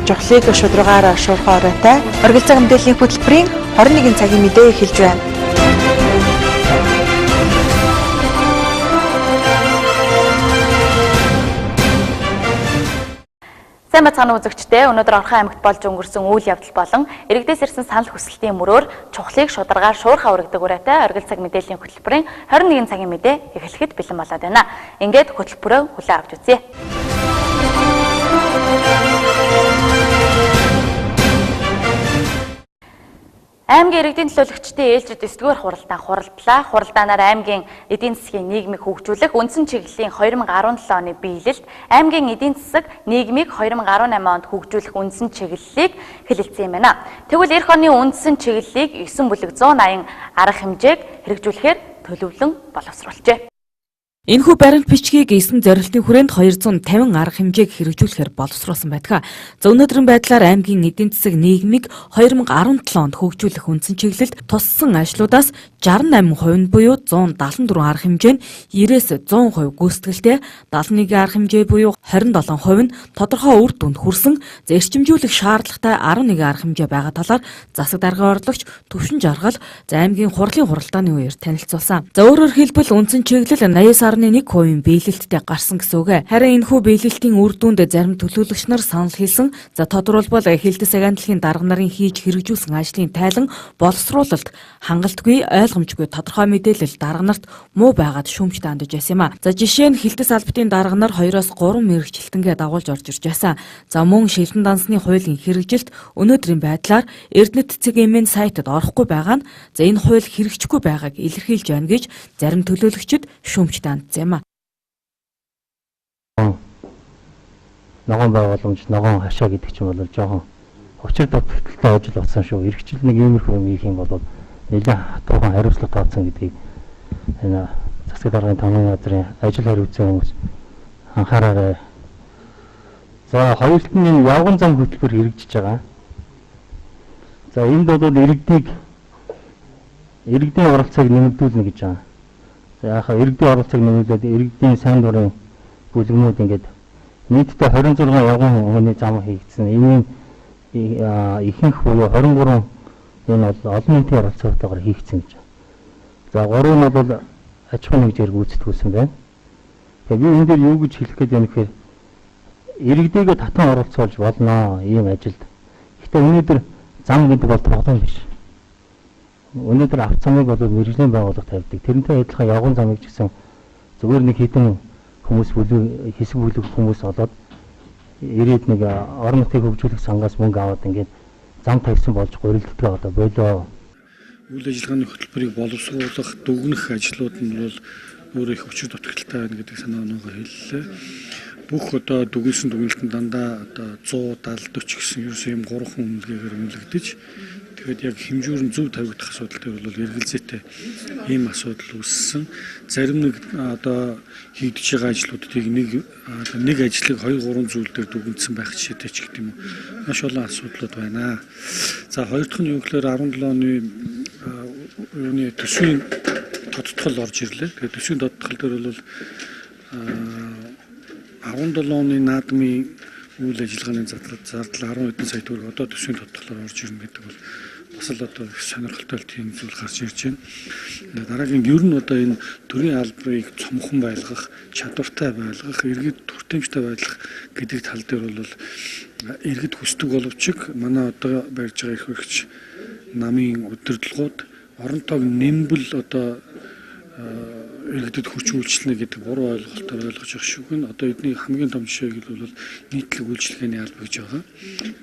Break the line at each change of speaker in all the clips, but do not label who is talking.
Жохлыг шударгаар шуурхай оройтой оргил цаг мэдээллийн хөтөлбөрийн 21 цагийн мэдээ эхэлж байна.
Сайн бацгааны үзэгчдээ өнөөдөр Орхон аймагт болж өнгөрсөн үйл явдал болон иргэдээс ирсэн санал хүсэлтийн мөрөөр чухлыг шударгаар шуурхай өргөдөг үрээтэй оргил цаг мэдээллийн хөтөлбөрийн 21 цагийн мэдээ эхлэхэд бэлэн болоод байна. Ингээд хөтөлбөрөө хүлээн авч үзье. Аймгийн иргэдийн төлөөлөгчдийн ээлжид 9-р хуралдаан хуралдлаа. Хуралдаанаар аймгийн эдийн засгийн нийгмийг хөгжүүлэх үндсэн чиглэлийн 2017 оны биелэлд аймгийн эдийн засаг нийгмийг 2018 онд хөгжүүлэх үндсэн чиглэлийг хэлэлцсэн юм байна. Тэгвэл эх оны үндсэн чиглэлийг 9/180 арга хэмжээг хэрэгжүүлэхээр төлөвлөн боловсруулжээ.
Энэхүү баримт бичгийг 9 зорилтын хүрээнд 250 арга хэмжээг хэрэгжүүлэхээр боловсруулсан байдаг. За өнөөдрийн байдлаар аймгийн эдийн засаг нийгмийг 2017 онд хөгжүүлэх үндсэн чиглэлд туссан ажлуудаас 68% нь буюу 174 арга хэмжээ нь 90-100% гүйцэтгэлтэй, 71 арга хэмжээ буюу 27% нь тодорхой үр дүнд хүрсэн, эрчимжүүлэх шаардлагатай 11 арга хэмжээ байгаа талаар засаг даргын орлогч Төвшин Жаргал аймгийн хурлын хуралдааны үеэр танилцуулсан. За өөрөөр хэлбэл үндсэн чиглэл 80.1% биелэлттэй гарсан гэсэн үг. Харин энэхүү биелэлтийн үр дүнд зарим төлөөлөгч нар санал хэлсэн. За тодорхойлбол хилдэс агентлагийн дарга нарын хийж хэрэгжүүлсэн ажлын тайлан боловсруулалт хангалтгүй, ойлгомжгүй тодорхой мэдээлэл дарга нарт муу байгаад шүүмж дандаж байсан юм а. За жишээ нь хилдэс албатын дарга нар 2-3 мэрэгчлэлтэнгээ дагуулж орж ирж байсан. За мөн шилдэн дансны хуулийн хэрэгжилт өнөөдрийн байдлаар Эрдэнэт ЦГМ-ийн сайтад орохгүй байгаа нь за энэ хууль хэрэгжихгүй байгааг илэрхийлж байна гэж зарим төлөөлөгчид шүүмж дандсан юм а.
Ногоон байгууламж, ногоон хашаа гэдэг ч юм бол жоохон учир тогтолцоотой ажил болсон шүү. Иргэжил нэг иймэрхүү юм хийх юм бол нэлээд хатуухан хариуцлага тавьсан гэдгийг энэ засаг даргын томьёо газрын ажил хариуцсан хүмүүс анхаараарай. За хоёрт нь энэ явган зам хөтөлбөр хэрэгжиж байгаа. За энд бол иргэдийн оролцоог нэмэгдүүлнэ гэж байгаа. За яг иргэдийн оролцоог нэмэгдүүлээд иргэдийн сайн дурын бүлгнүүд ингээд нийтдээ 26 явган хүний зам хийгдсэн. Энэ ихэнх буюу 23 энэ бол олон нийтийн оролцоотойгоор хийгдсэн гэж. За 3 нь бол аж ахуйн нэгжээр гүйцэтгүүлсэн байна. Тэгээ би энэ дээр юу гэж хэлэх гээд байна гэхээр иргэдийгээ татан оролцуулж болно ийм ажилд. Гэхдээ өнөөдөр зам гэдэг бол тоглоом биш. Өнөөдөр авц замыг бол мэргэжлийн байгууллага тавьдаг. Тэрнтэй адилхан явган замыг ч гэсэн зүгээр нэг хэдэн хүмүүс хэсэг бүлэг хүмүүс олоод ирээд нэг орон нутгийг хөгжүүлэх сангаас мөнгө аваад ингээд зам тавьсан болж гурилддаг одоо болоо.
Үйл ажиллагааны хөтөлбөрийг боловсруулах, дүгнэх ажлууд нь бол өөрөө их өчир дутагдaltaй байна гэдэг санаа оногоо хэллээ. Бүх одоо дүгнсэн дүгнэлтэн дандаа одоо 170 40 гэсэн ерөөсөө юм 3 үнэлгээгээр үнэлэгдэж тэгээд яг хэмжүүр нь зөв тавигдах асуудал дээр бол эргэлзээтэй ийм асуудал үүссэн. Зарим нэг одоо хийгдэж байгаа ажлуудыг нэг ажлыг 2-3 зүйл дээр дүгнсэн байх жишээтэй ч гэдэг юм уу. Маш олон асуудлууд байна. За хоёр дахь нь юу гэхээр 17 оны төсвийн тодтгол орж ирлээ. Тэгээд төсвийн тодтгол дээр бол 17 оны наадмын үйл ажиллагааны зардал 10 хэдэн сая төгрөг одоо төсвийн тодтголоор орж ирнэ гэдэг бол бас л одоо сонирхолтой тийм зүйл гарч ирж байна. Дараагийн ер нь одоо энэ төрийн албарыг цомхон байлгах, чадвартай байлгах, иргэд хүртээмжтэй байлгах гэдэг тал дээр бол иргэд хүсдэг боловч манай одоо барьж байгаа их хөрөгч намын удирдлагууд оронтойг нэмбэл одоо иргэдэд хүч үйлчлэнэ гэдэг буруу ойлголтоор ойлгож байгаа шүү гэн. Одоо эдний хамгийн том жишээ бол нийтлэг үйлчлэгээний алба гэж байгаа.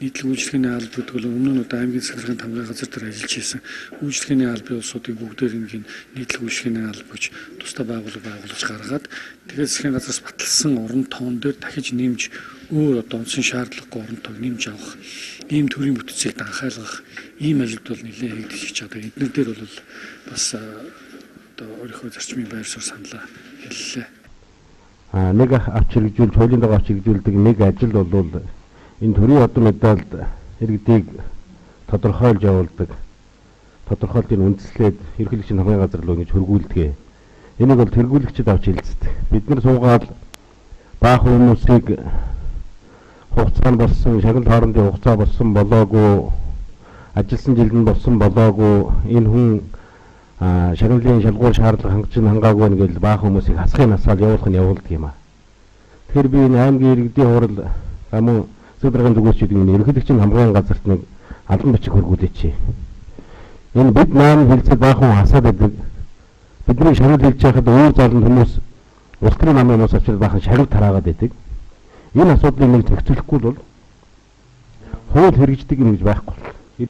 Нийтлэг үйлчлэгээний алба гэдэг бол өмнө нь одоо аймгийн засгийн тамгын газар дээр ажиллаж байсан үйлчлэгээний албан ёсуудыг бүгдээр нэг нийтлэг үйлчлэгээний алба гэж тусдаа байгуулж гаргаад тэгээд засгийн газраас баталсан орон тоон дээр дахиж нэмж өөр одоо онцгой шаардлагагүй орон тоог нэмж авах, ийм төрлийн бүтцийг данхайлгах ийм ажилд бол нэлээд хийгдэж байгаа. Эдгээр дээр бол бас одоо өөрийнхөө зарчмын байр суурь саналаа хэллээ.
Нэг авч хэрэгжүүл, хуулийн дагуу авч хэрэгжүүлдэг нэг ажил бол энэ төрийн одон медальд иргэдийг тодорхойлж явуулдаг. Тодорхойлтыг үндэслээд ерөнхийлөгчийн хамгаалалтын газар руу ингэж хөргүүлдэг.
энийг бол тэргүүлэгчид авч хэлцдэг. Бид нар суугаад баах хүмүүсийг хугацаанд болсон, шагнал хоорондын хугацаа болсон болоогүй, ажилласан жилд нь болсон болоогүй, энэ хүн шагналын шалгуур шаардлага хангаагүй нэгэл баах хүмүүсийг хасахын насаар явуулах нь явуулдаг юм аа. Тэгэхээр би энэ аймгийн иргэдийн хурал мөн Сүүдрийн зүгээрчдийн энэ ерөнхийлөгчийн хамгаалын газарт нэг албан бичиг хөргүүлээч. Энэ бид маань хэлцээ баах хүн хасаад байдаг. Бидний шагнал хэлж байхад өөр зааланд хүмүүс ултрын намын хүмүүс авчирд бахан шагнал тараагаад байдаг. Энэ асуудлыг нэг зохицуулахгүй бол хууль хэрэгждэг юм гэж байхгүй.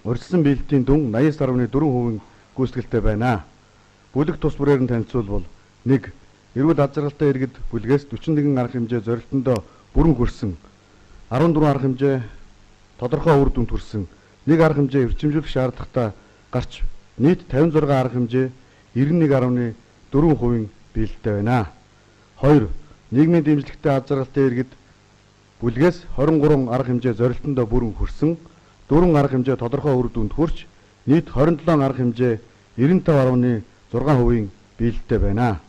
Урьдчилсан биелэлтийн дүн 89.4% гүйцэтгэлтэй байна. Бүлэг тус бүрээр нь танилцуулбал 1. Эрүүл аз жаргалтай иргэд бүлгээс 41 арга хэмжээ зорилтондоо бүрэн хүрсэн, 14 арга хэмжээ тодорхой үр дүнд хүрсэн, 1 арга хэмжээ эрчимжүүлэх шаардлагатай гарч нийт 56 арга хэмжээ 91.4% биелэлтэй байна. 2. Нийгмийн дэмжлэгтэй аз жаргалтай иргэд бүлгээс 23 арга хэмжээ зорилтондоо бүрэн хүрсэн, 4 арга хэмжээ тодорхой үр дүнд хүрч нийт 27 арга хэмжээ 95.6% биелэлтэй байна.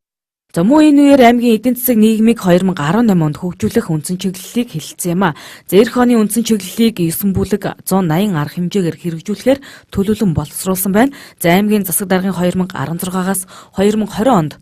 За мөн энэ үеэр аймгийн эдийн засаг нийгмийг 2018 онд хөгжүүлэх үндсэн чиглэлийг хэлсэн юм а. За эх оны үндсэн чиглэлийг 9 бүлэг 180 арга хэмжээгээр хэрэгжүүлэхээр төлөвлөн боловсруулсан байна. За аймгийн засаг даргын 2016-аас 2020 онд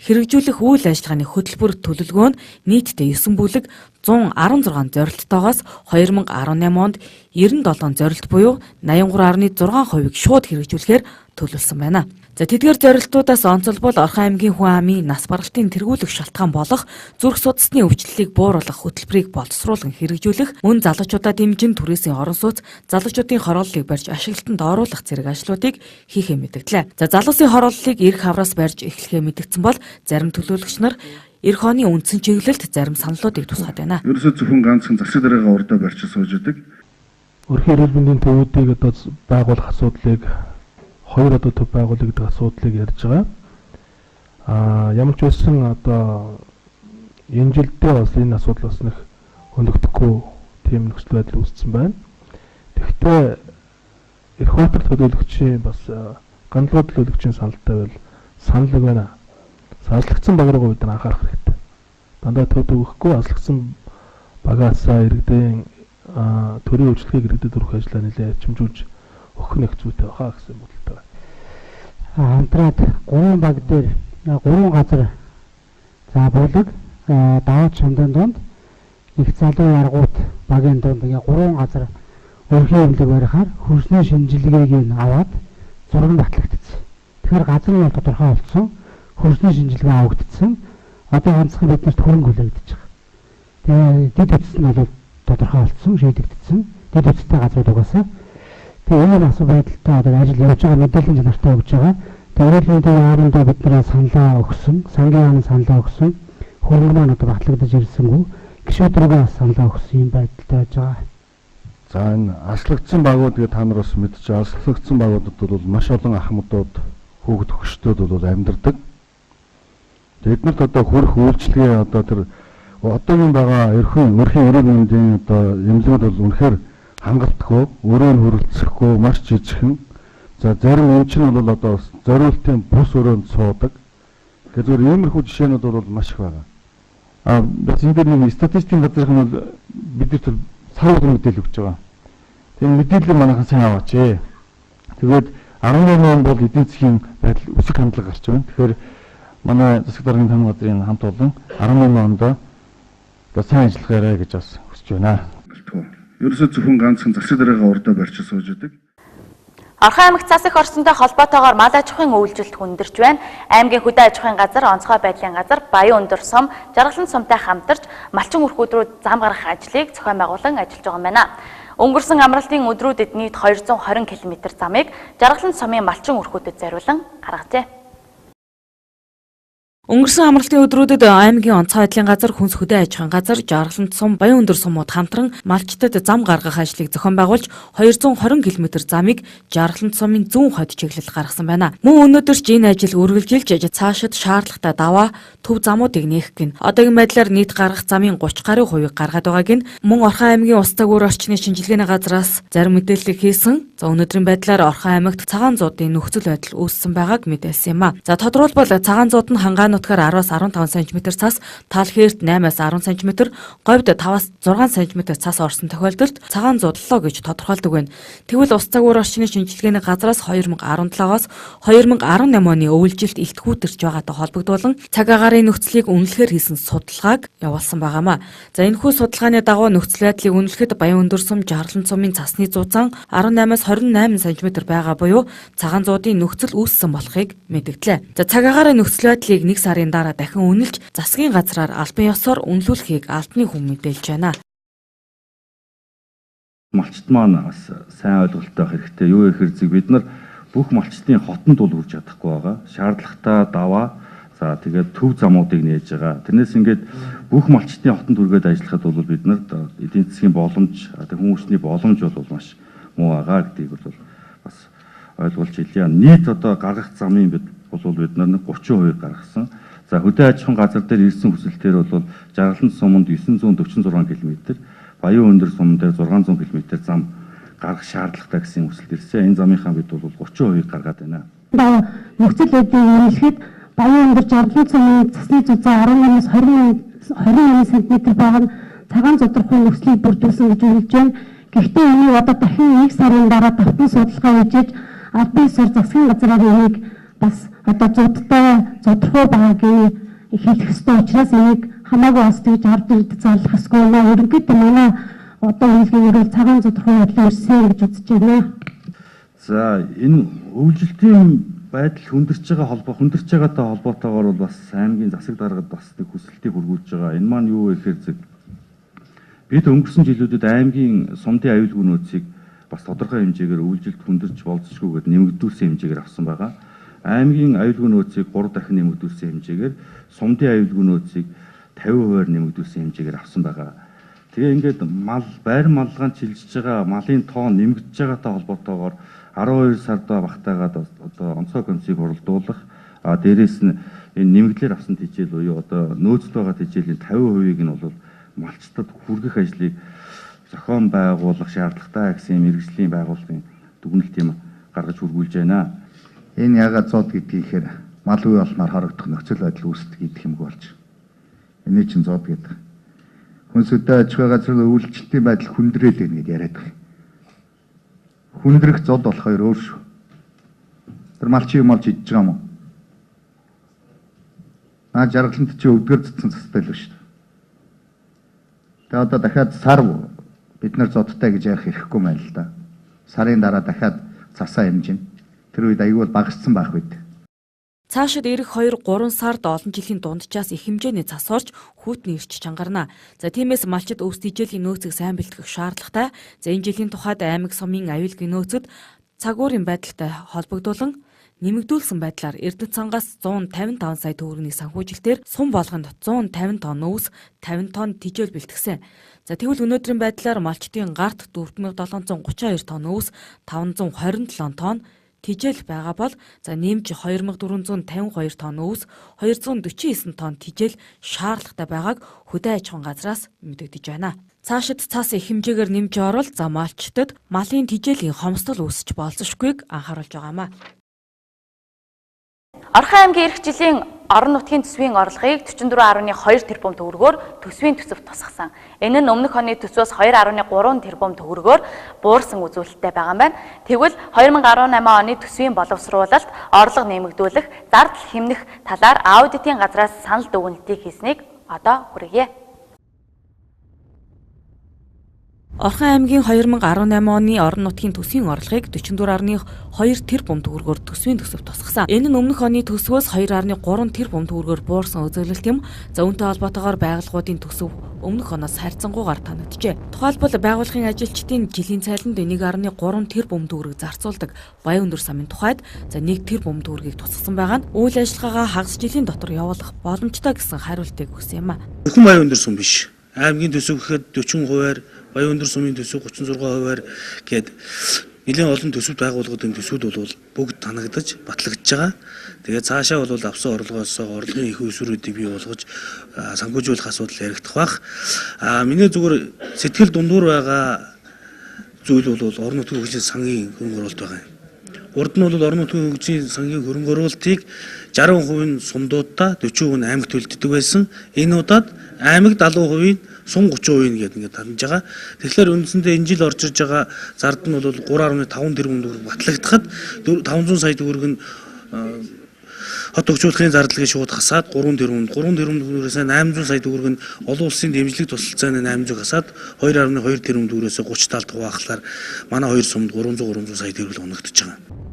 хэрэгжүүлэх үйл ажиллагааны хөтөлбөр төлөвлөгөөнд нийтдээ 9 бүлэг 116 зорилттойгоос 2018 онд 97 зорилт буюу 83.6%-ийг шууд хэрэгжүүлэхээр төлөвлөсөн байна. За тэдгээр зорилтуудаас онцлбол Орхон аймгийн хүн амын нас баргалтын тэргүүлэх шалтгаан болох зүрх судасны өвчлөлийг бууруулах хөтөлбөрийг боловсруулан хэрэгжүүлэх, мөн залуучуудаа дэмжин түрээсийн орон сууц, залуучуудын хорооллыг барьж ашиглалтанд оруулах зэрэг ажлуудыг хийхээ мэдгдлээ. За залуусын хорооллыг эрх хавраас барьж эхлэхээ мэдгдсэн бол зарим төлөөлөгч нар эх оны үндсэн чиглэлд зарим саналуудыг тусгаад байна.
Ерөөсөө зөвхөн ганцхан засаг дараагаа урдаа барьж сууж идэг.
Өрхийн эрүүл мэндийн төвүүдийг одоо байгуулах асуудлыг хоёр одоо төв байгуулах гэдэг асуудлыг ярьж байгаа. Ямар ч байсан одоо энэ жилдээ бас энэ асуудал бас нэг хөндөхдөггүй тийм нөхцөл байдал үүссэн байна. Тэгэхдээ эрх хөтөл төлөөлөгчийн бас гандлууд төлөөлөгчийн саналтай бол санал байна. Аслагдсан баг руу бид анхаарах хэрэгтэй. Дандаа төв өгөхгүй аслагдсан багаасаа иргэдийн төрийн үйлчлэгийг иргэдэд өргөх ажлаа нэлээд чимжүүлж өгөх нэг зүйтэй хаа гэсэн бодолтой байна.
Хамтраад 3 баг дээр 3 газар за бүлэг даваад шандын донд их залуу яргууд багийн донд ингээ 3 газар өрхийн имлэг барихаар хөрсний шинжилгээг аваад зураг батлагдсан. Тэгэхээр газар нь бол тодорхой болсон. Хөрсний шинжилгээ авагдсан. Одоо ганцхан биднэрт хөрөнгө хүлээгдэж байгаа. Тэгээ дэд үтс нь бол тодорхой болсон, шийдэгдсэн. Дэд үтстэй газрууд угаасаа. Тэгээ энэ асуу байдалтай одоо ажил явж байгаа мэдээллийн чанартай явж байгаа. Тэгээ эрүүл мэндийн яамдаа бид нэр саналаа өгсөн, сангийн яамд саналаа өгсөн. Хөрөнгө маань одоо батлагдаж ирсэнгүй. Гишүүдрүүгээ саналаа өгсөн юм байдалтай байж байгаа.
За энэ аслагдсан багууд гэдэг та нар бас мэдж байгаа. Аслагдсан багуудад бол маш олон ахмадууд, хүүхэд хөгштүүд бол амьдардаг. Тэднэрт одоо хүрэх үйлчлэгээ одоо тэр одоогийн байгаа өрхийн эрүүл мэндийн одоо эмнэлгүүд бол үнэхээр хангалтгүй, өрөө нь хөрөлцөхгүй, маш жижигхэн. За зарим эмчин бол одоо зориултын бус өрөөнд суудаг. Тэгэхээр зөвхөн иймэрхүү жишээнүүд бол маш их байгаа. Бас энэ дээр нэг статистикийн газрын нь бол бидэрт сар болгон мэдээлэл өгч байгаа. Тийм мэдээлэл манайхан сайн аваач. Тэгээд 18 он бол эдийн засгийн байдал өсөх хандлага гарч байна. Тэгэхээр манай засаг даргын тамга газрын хамт олон 18 онд сайн ажиллахаарай гэж бас хүсэж байна.
Ерөөсөө зөвхөн ганцхан засаг дараагаа урдаа барьж сууж идэг.
Орхон аймагт цас их орсонтой холбоотойгоор мал аж ахуйн үйлчлэлт хүндэрч байна. Аймгийн хөдөө аж ахуйн газар, онцгой байдлын газар, Баян өндөр сум, Жаргалан сумтай хамтарч малчин өрхүүд рүү зам гаргах ажлыг зохион байгуулан ажиллаж байгаа юм байна. Өнгөрсөн амралтын өдрүүдэд нийт 220 км замыг Жаргалан сумын малчин өрхүүдэд зориулан гаргажээ.
Өнгөрсөн амралтын өдрүүдэд аймгийн онцгой байдлын газар, хүнс хөдөө аж ахуйн газар, жаргалант сум, баян өндөр сумууд хамтран малчтад зам гаргах ажлыг зохион байгуулж 220 км замыг жаргалант сумын зүүн хойд чиглэлд гаргасан байна. Мөн өнөөдөр ч энэ ажил үргэлжилж цаашид шаардлагатай даваа төв замуудыг нээх гин. Одоогийн байдлаар нийт гаргах замын 30 гаруй хувийг гаргаад байгааг нь мөн Орхон аймгийн ус цагуур орчны шинжилгээний газраас зарим мэдээлэл хийсэн. За өнөөдрийн байдлаар Орхон аймагт цагаан зуудын нөхцөл байдал үүссэн байгааг мэдээлсэн юм а. За тодорхойлбол цагаан зууд нь хангаан нутгаар 10-аас 15 см цас, тал хэрт 8-аас 10 см, говьд 5-аас 6 см цас орсон тохиолдолд цагаан зуудлаа гэж тодорхойлдог байна. Тэгвэл ус цагуур орчны шинжилгээний газраас 2017-оос 2018 оны өвөлжилт илтгүүтэрч байгаатай холбогдуулан цаг агаарын нөхцөлийг үнэлэхээр хийсэн судалгааг явуулсан байгаамаа. За энэхүү судалгааны дагуу нөхцөл байдлыг үнэлэхэд баян өндөр сум, жаргалант сумын цасны зузаан 18-аас 28 см байгаа буюу цагаан зуудын нөхцөл үүссэн болохыг мэдгдлээ. За цаг агаарын нөхцөл байдлыг 1 сарын дараа дахин үнэлж засгийн газраар албан ёсоор үнэлүүлэхийг албаны хүн мэдээлж байна.
Малчт маань бас сайн ойлголттой байх хэрэгтэй. Юу гэхээр бид нар бүх малчтын хотонд бол хүрч чадахгүй байгаа. Шаардлагатай даваа, за тэгээд төв замуудыг нээж байгаа. Тэрнээс ингээд бүх малчтын хотонд хүргээд ажиллахад бол бид нар эдийн засгийн боломж, хүмүүсний боломж бол маш муу байгаа гэдгийг бол бас ойлгуулж хэлье. Нийт одоо гаргах замын бид нар 30% гаргасан. За хөдөө аж ахуйн газар дээр ирсэн хүсэлтээр бол жаргалант суманд 946 км, баян өндөр суман дээр 600 км зам гаргах шаардлагатай гэсэн хүсэлт ирсэн. Энэ замынхаа бид бол 30% гаргаад байна.
Нөхцөл байдлыг үнэлэхэд баян өндөр жаргалант сумын цасны зузаан 18-аас 28 см байгаа нь цагаан зодорхой нөхцөлийг бүрдүүлсэн гэж үнэлж байна. Гэхдээ энийг одоо дахин 1 сарын дараа давтан судалгаа хийж албан ёсоор засгийн газраар энийг бас одоо зодорхой байгааг хэлэх ёстой учраас энийг хамаагүй бас тэгж ард ирд зарлах ёсгүй юм аа. Ерөнхийдөө манай одоо хэлхийгээр цагаан зодорхой байдлаар ирсэн гэж үзэж байна.
За энэ өвлжилтийн байдал хүндэрч байгаатай холбоотойгоор бол бас аймгийн засаг даргад бас нэг хүсэлтийг хүргүүлж байгаа. Энэ маань юу вэ гэхээр бид өнгөрсөн жилүүдэд аймгийн сумдын аюулгүй нөөцийг бас тодорхой хэмжээгээр өвлжилт хүндэрч болцсошгүйгээд нэмэгдүүлсэн хэмжээгээр авсан байгаа. Аймгийн аюулгүй нөөцийг 3 дахин нэмэгдүүлсэн хэмжээгээр сумдын аюулгүй нөөцийг 50% нэмэгдүүлсэн хэмжээгээр авсан байгаа. Тэгээ ингээд байр малгайн чилжиж байгаа малын тоон нэмэгдэж байгаатай холбоотойгоор 12 сард багтаагаад одоо онцгой комиссийг хуралдуулах, дээрээс нь энэ нэмэгдлэр авсан тэжээл буюу одоо нөөцд байгаа тэжээлийн 50%-ийг нь бол малчтад хүргэх ажлыг зохион байгуулах шаардлагатай гэсэн мэргэжлийн байгууллагын дүгнэлт юм гаргаж хүргүүлж байна. Энэ ягаад зод гэдгийг ихээр мал үе болмоор хорогдох нөхцөл байдал үүсдэг гэдэг юм болж. Эний чинь зод гэдэг. Хүнс хөдөө аж ахуй газрын өвлжилтийн байдал хүндрээд байна гэдээ яриад байгаа. Хүндрэх зод болох хоёр өөр шүү. Тэр малчин юм олж идэж байгаа юм уу? Жаргалант чи өвдгөр цэцэн цастай л шүү. Тэгээ одоо дахиад сар бид нар зодтой гэж ярих хэрэггүй мэн л да. Сарын дараа дахиад цасаа хэмжинэ. Тэр үед аягүй багассан байх үед.
Цаашид ирэх 2-3 сард олон жилийн дунджаас их хэмжээний цас орж хүүтний ирч чангарна. За тиймээс малчид өвс тэжээлийн нөөцийг сайн бэлтгэх шаардлагатай. За энэ жилийн тухайд аймаг сумын аюулгүй нөөцөд цагуурын байдалтай холбогдуулан нэмэгдүүлсэн байдлаар Эрдэнэ цангаас 155 сая төгрөгийн санхүүжилтээр сум болгонд 150 тонн өвс, 50 тонн тэжээл бэлтгэсэн. За тэгвэл өнөөдрийн байдлаар малчдын гарт 4732 тонн өвс, 527 тонн тэжээл байгаа бол за нэмж 2452 тонн өвс, 249 тонн тэжээл шаардлагатай байгааг хөдөө аж ахуйн газраас мэдэгдэж байна. Цаашид цас их хэмжээгээр нэмж орвол за малчдад малын тэжээлийн хомсдол үүсэж болзошгүйг анхааруулж байгаамаа.
Орхон аймгийн эх жилийн орон нутгийн төсвийн орлогыг 44.2 тэрбум төгрөгөөр төсвийн төсөв тусгасан. Энэ нь өмнөх оны төсвөөс 2.3 тэрбум төгрөгөөр буурсан үзүүлэлттэй байгаа юм байна. Тэгвэл 2018 оны төсвийн боловсруулалт, орлого нэмэгдүүлэх, зардал хэмнэх талаар аудитын газраас санал дүгнэлтийг хийснийг одоо хүргье.
Орхон аймгийн 2018 оны орон нутгийн төсвийн орлогыг 44.2 тэрбум төгрөгөөр төсвийн төсөв тусгасан. Энэ нь өмнөх оны төсвөөс 2.3 тэрбум төгрөгөөр буурсан үзүүлэлт юм. За үүнтэй холбоотойгоор байгууллагуудын төсөв өмнөх оноос харьцангуйгаар танигджээ. Тухайлбал байгууллагын ажилчдын жилийн цалинд 1.3 тэрбум төгрөг зарцуулдаг баян өндөр самын тухайд 1 тэрбум төгрөгийг тусгасан байгаа нь үйл ажиллагаагаа хагас жилийн дотор явуулах боломжтой гэсэн хариултыг өгсөн юм а.
Зөвхөн баян өндөр сум биш. Аймгийн төсөв гэхэд 40%-аар, баян өндөр сумын төсөв 36%-аар гээд нэлээд олон төсөвт байгууллагуудын төсвүүд бол бүгд танагдаж, батлагдж байгаа. Тэгээд цаашаа бол авсан орлогоос орлогын их өсвөрүүдийг бий болгож санхүүжүүлэх асуудал яригдах бах. Миний зүгээр сэтгэл дундуур байгаа зүйл бол орон нутгийн хөгжлийн сангийн хөрөнгө оруулалт байгаа юм. Урд нь бол орон нутгийн хөгжлийн сангийн хөрөнгө оруулалтыг 60% нь сумдуудаа 40% нь аймагт төлдөг байсан. Энэ удаад аймаг 70%, сум 30% гэдэг ингээд хандж байгаа. Тэгэхээр үндсэндээ энэ жил орж ирж байгаа зард нь бол 3.5 тэрбум төгрөг батлагдахад 500 сая төгрөг нь хот хөгжүүлэхийн зардалыг шууд хасаад 3 тэрбум төгрөгөөс 800 сая төгрөг нь олон улсын дэмжлэг тусалцааны 800 хасаад 2.2 тэрбум төгрөгөөс 30 талд хуваахлаар манай хоёр сумд 300 сая төгрөг өнөгдөж байгаа.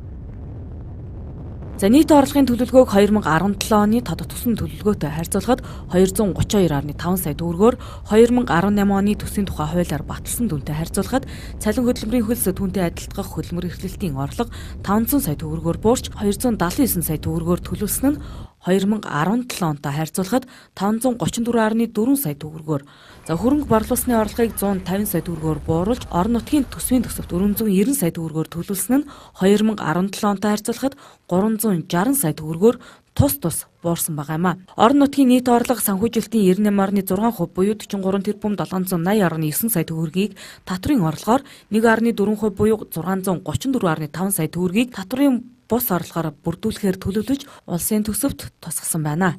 За нийт орлогын төлөвлөгөөг 2017 оны тодот төсвийн төлөвлөгөөтэй харьцуулахад 232.5 сая төгрөгөөр 2018 оны төсвийн тухай хуулиар баталсан дүнтэй харьцуулахад цалин хөтөлбөрийн хөлс түүнтэй адилтгах хөдөлмөр эрхлэлтийн орлого 500 сая төгрөгөөр буурч 279 сая төгрөгөөр төлөвлөсөн нь 2017 онтой харьцуулахад 534.4 сая төгрөгөөр. За хөрөнгө борлуулсны орлогыг 150 сая төгрөгөөр бууруулж орон нутгийн төсвийн төсөвт 490 сая төгрөгөөр төлөвлөсөн нь 2017 онтой харьцуулахад 360 сая төгрөгөөр тус буурсан байгаа юм а. Орон нутгийн нийт орлого санхүүжилтийн 98.6% буюу 43 тэрбум 780.9 сая төгрөгийг татврын орлогоор 1.4% буюу 634.5 сая төгрөгийг татврын бус орлогоор бүрдүүлэхээр төлөвлөж улсын төсөвт тусгасан байна.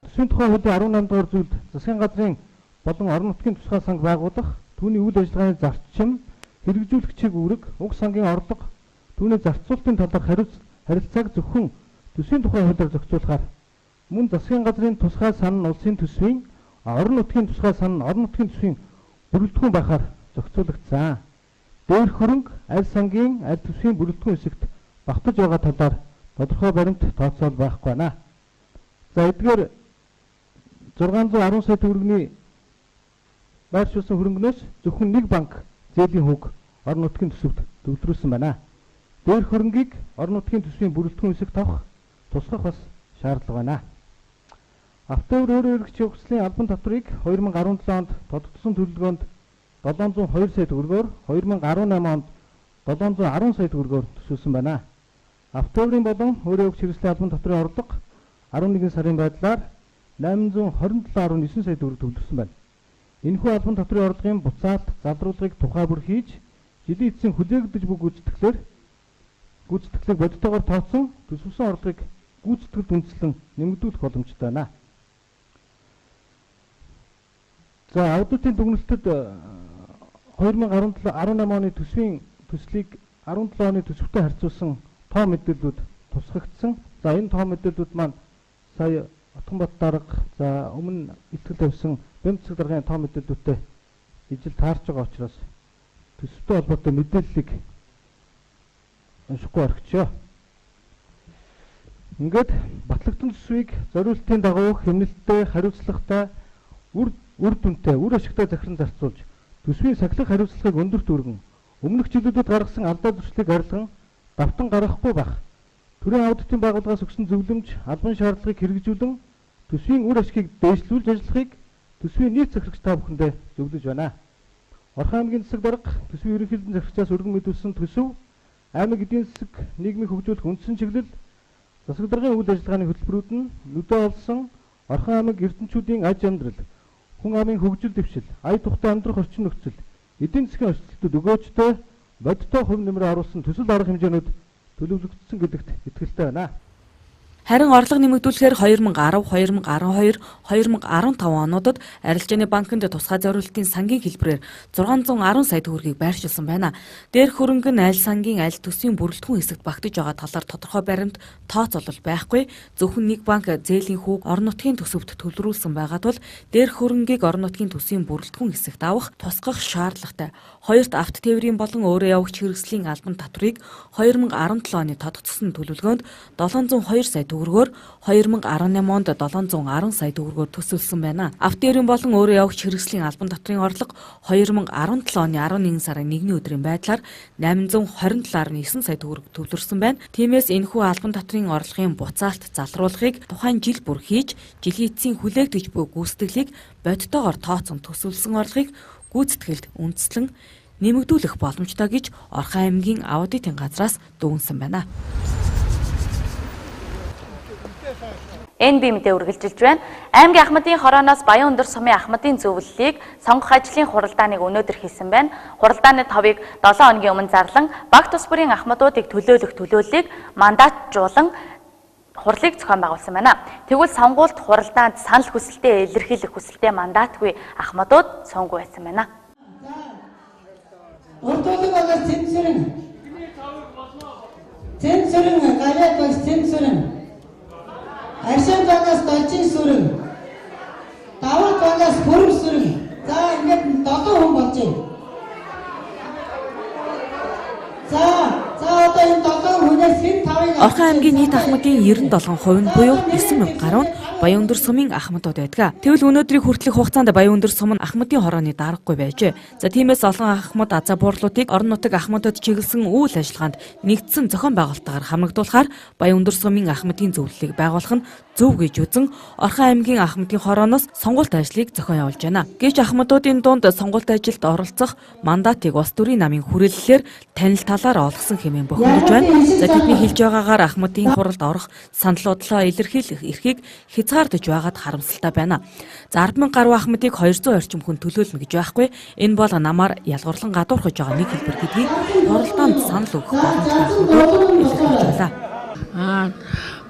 Төсвийн тухай хуулийн 18 дугаар зүйлд засгийн газрын болон орон нутгийн тусгай санг байгуулах, түүний үйл ажиллагааны зарчим, хэрэгжүүлэгчийг үүрэг, уг сангийн орлого, түүний зарцуулалтын талаарх харилцааг зөвхөн төсвийн тухай хуулиар зохицуулахаар мөн засгийн газрын тусгай сан нь улсын төсвийн, орон нутгийн тусгай сан нь орон нутгийн төсвийн бүрэлдэхүүн байхаар зохицуулагдсан. Дээрх хөрөнгө аль сангийн аль төсвийн бүрэлдэхүүн хэсэгт багтаж байгаа талаар тодорхой баримт тооцоол байхгүй байна. За эдгээр 610 сая төгрөгийн байршуулсан хөрөнгөнөөс зөвхөн нэг банк зээлийн хүүг орон нутгийн төсөвт төвлөрүүлсэн байна. Дээрх хөрөнгийг орон нутгийн төсвийн бүрэлдэхүүн хэсэгт авах тусгах бас шаардлага байна. Автоөр өөр хэрэгчийн хувьслын албан татврыг 2017 онд тодтогдсон төлөвлөгөөнд 702 сая төгрөгөөр 2018 онд 710 сая төгрөгөөр төсөөлсөн байна. Автоурын болон өөрөө өгч хэрэгслийн албан татврын орлого 11 сарын байдлаар 827.9 сая төгрөг төвлөрсөн байна. Энэхүү албан татврын орлогын буцаалт залруулгыг тухай бүр хийж жилийн эцсийн хүлээгдэж буй гүйцэтгэлийг бодитоогоор тооцсон төсөвсөн орлогыг гүйцэтгэлд үндэслэн нэмэгдүүлэх боломжтой байна. За аудитын дүгнэлтэд 2018 оны төсвийн төслийг 17 оны төсөвтэй харьцуулсан тоо мэдээллүүд тусгагдсан. За энэ тоо мэдээллүүд маань сая Отгонбат дарга за өмнө итгэл тавьсан бямцэг даргын тоо мэдээллүүдтэй ижил таарч байгаа учраас төсөвтэй холбоотой мэдээллийг уншихгүй орхичоо. Ингээд батлагдсан төсвийг зориултын дагуу хэмнэлттэй, хариуцлагатай, үр дүнтэй, үр ашигтай захиран зарцуулж төсвийн сахилах хариуцлагыг өндөрт өргөн өмнөх жилүүдэд гаргасан алдаа зуршлыг арилган давтан гаргахгүй байх. Төрийн аудитын байгууллагаас өгсөн зөвлөмж, албан шаардлагыг хэрэгжүүлэн төсвийн үр ашгийг дээшлүүлж ажиллахыг төсвийн нийт захирагч та бүхэндээ зөвлөж байна. Орхон аймгийн засаг дарга төсвийн ерөнхийлөгчийн захирагчаас өргөн мэдүүлсэн төсөв аймаг эдийн засаг нийгмийг хөгжүүлэх үндсэн чиглэл засаг даргын үйл ажиллагааны хөтөлбөрүүд нь нүдэ олсон Орхон аймаг эрдэнчүүдийн аж амьдрал, хүн амын хөгжил дэвшил, ая тухтай амьдрах орчин нөхцөл, эдийн засгийн өрсөлдөлтөд өгөөжтэй бодиттой хувь нэмрээ оруулсан төсөл арга хэмжээнүүд төлөвлөгдсөн гэдэгт итгэлтэй байна.
Харин орлого нэмэгдүүлэхээр 2010, 2012, 2015 онуудад арилжааны банкнд тусгай зориулалтын сангийн хэлбэрээр 610 сая төгрөгийг байршуулсан байна. Дээрх хөрөнгө нь аль сангийн аль төсвийн бүрэлдэхүүн хэсэгт багтаж байгаа талаар тодорхой баримт тооцоолол байхгүй. Зөвхөн нэг банк зээлийн хүүг орон нутгийн төсөвт төлрүүлсэн байгаа тул дээрх хөрөнгийг орон нутгийн төсвийн бүрэлдэхүүн хэсэгт авах тусгах шаардлагатай. Хоёрт авто тээврийн болон өөрөө явагч хэрэгслийн албан татварыг 2017 оны тодогдсон төлөвлөгөөнд 702 сая төгрөгөөр 2018 онд 710 сая төгрөгөөр төсөвлөсөн байна. Авто тээврийн болон өөрөө явагч хэрэгслийн албан татврын орлого 2017 оны 11 сарын 1-ний өдрийн байдлаар 827.9 сая төгрөг төвлөрсөн байна. Тиймээс энэхүү албан татврын орлогын буцаалт залруулахыг тухайн жил бүр хийж, жилийн эцсийн хүлээгдэж буй гүйцэтгэлийг бодитоогоор тооцон төсөвлөсөн орлогыг гүйцэтгэлд үндэслэн нэмэгдүүлэх боломжтой гэж Орхон аймгийн аудитын газраас дүгнсэн байна.
НБ мэдээ үргэлжилж байна. Аймгийн Ахмадын хорооноос Баян өндөр сумын Ахмадын зөвлөлийг сонгох ажлын хуралдааныг өнөөдөр хийсэн байна. Хуралдааны товыг 7 хоногийн өмнө зарлан баг тус бүрийн ахмадуудыг төлөөлөх төлөөллийг мандатжуулан хурлыг зохион байгуулсан байна. Тэгвэл сонгуульд хуралдаанд санал хүсэлтээ илэрхийлэх хүсэлтээ мандаатгүй ахмадууд сонгуй байсан байна.
Урдуулаг багаас цэнцүрэн гараад багс цэнцүрэн аршин багаас должин сүрэн давар багаас хөрөм сүрэн за ингээд 7 хүн болж байна. За одоо энэ 7 хүнээс хэн 5-ыг
Орхон аймгийн нийт ахмадын 97% нь буюу 9000 гаруй нь Баян өндөр сумын ахмадууд байдаг. Тэгвэл өнөөдрийн хүртэлх хугацаанд Баян өндөр сум нь ахмадын хорооны даргагүй байжээ. За тиймээс олон ахмад азаа буурлуудыг орон нутаг ахмадууд чиглэсэн үйл ажиллагаанд нэгдсэн зохион байгуулалтаар хамрагдуулахаар Баян өндөр сумын ахмадын зөвлөлийг байгуулах нь зөв гэж үзэн Орхон аймгийн ахмадын хорооноос сонгуульт ажлыг зохион явуулж байна. Гэвч ахмадуудын дунд сонгуульт ажилд оролцох мандатыг улс төрийн намын хүрээллээр танил талаар олгосон хэмээн бохирдож байна. За тэдний хэлж байгаагаар ахмадын хуралд орох саналуудлаа илэрхийлэх эрхийг хязгаардаж байгаад харамсалтай байна. За 10,000 гаруй ахмадыг 200 орчим хүн төлөөлнө гэж байхгүй. Энэ бол намаар ялгуурлан гадуурхаж байгаа нэг хэлбэр гэдгийг хуралдаанд санал өгөх боломжтой илэрхийлж байна.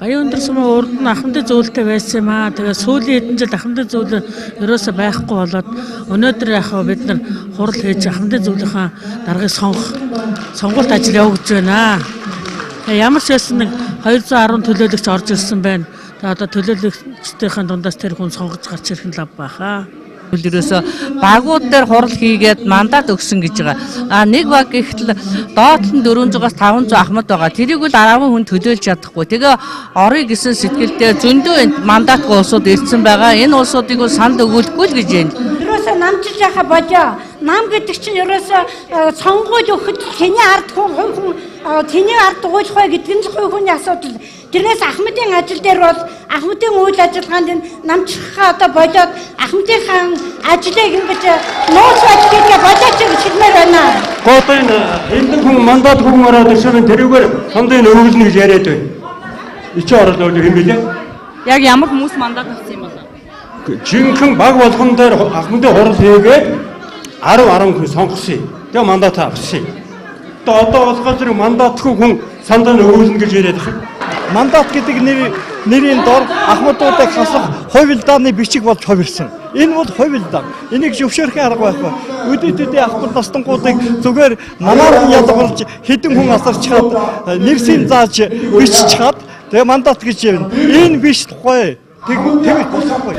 Баян өндөр сумын урд нь ахмадын зөвлөлтөй байсан юм аа. Тэгээ сүүлийн хэдэн жил ахмадын зөвлөл ерөөсөй байхгүй болоод өнөөдөр яг бид нар хурал хийж ахмадын зөвлөлийн даргыг сонгуульт ажил явуулж байна. Ямар ч байсан нэг 210 төлөөлөгч орж ирсэн байна. Тэгээ одоо төлөөлөгчдийн дундаас тэр хүн сонгож гарч ирэх нь лав баха. Ерөөсө багууд дээр хурал хийгээд мандат өгсөн гэж байгаа. Нэг баг гэхтэл доод нь 400-аас 500 ахмад байгаа. Тэрийг бол 10 хүн төлөөлж чадахгүй. Тэгээ орё гэсэн сэтгэлдээ зөндөө мандатгүй улсууд ирсэн байгаа. Энэ улсуудыг бол санд өгүүлэхгүй л гэж байна.
Ерөөсө намчилж яхаа болоо. Нам гэдэг чинь ерөөсө сонгуульд өгөхөд тэний ард хүн тэний ард дугуйлах бай гэдэг нь хүний асуудал. Тэрнээс ахмадын ажил дээр бол ахмадын үйл ажиллагаанд намчрахаа одоо болоод ахмадынхаа ажлыг ингэж нууц ажлыг болооч гэж хэлмээр байна.
Одоо энэ хэдэн хүн мандат хүн ороод ирсэн тэрүүгээр сондын өгүүлнэ гэж яриад байна. Ичи орол хэм билээ?
Яг ямар хүмүүс мандат авсан юм бол?
Жинхэнэ баг болгон дээр ахмадын хурал хийгээд 10 хүн сонгосон. Тэгээ мандат авсан. Одоо болохоор мандатгүй хүн сондын өгүүлнэ гэж яриад байна.
Мандат гэдэг нэрийн дор ахмадуудыг хасах хувилдааны бичиг болж хувирсан. Энэ бол хувилдаан. Энийг зөвшөөрөх арга байхгүй. Өдөртөө ахмад настангуудыг зүгээр намаар ялгуулж хэдэн хүн асарчаад нэрсийн зааж биччихад тэгээ мандат гэж явна. Энэ биш тухай. Тэгээд босоогүй.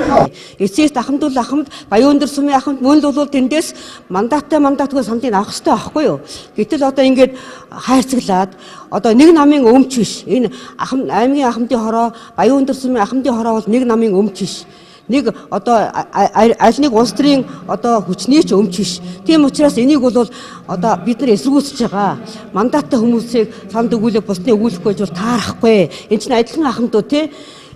Эцэст ахмадуул ахмад Баян өндөр сумын ахмад мөн л бол тэндээс мандатгүй сандыг авах хэрэгтэй байхгүй юу? Гэтэл одоо ингээд хайрцаглаад одоо нэг намын өмч биш. Энэ аймгийн ахмадын хороо Баян өндөр сумын ахмадын хороо бол нэг намын өмч биш. Нэг одоо аль нэг улс төрийн одоо хүчний ч өмч биш. Тийм учраас энийг бол одоо бид нар эсэргүүцэж байгаа. Мандаттай хүмүүсийг санд өгүүлэх бусдын өгүүлэхгүй гэж бол таарахгүй. Энэ чинь адилхан ахмадууд тий.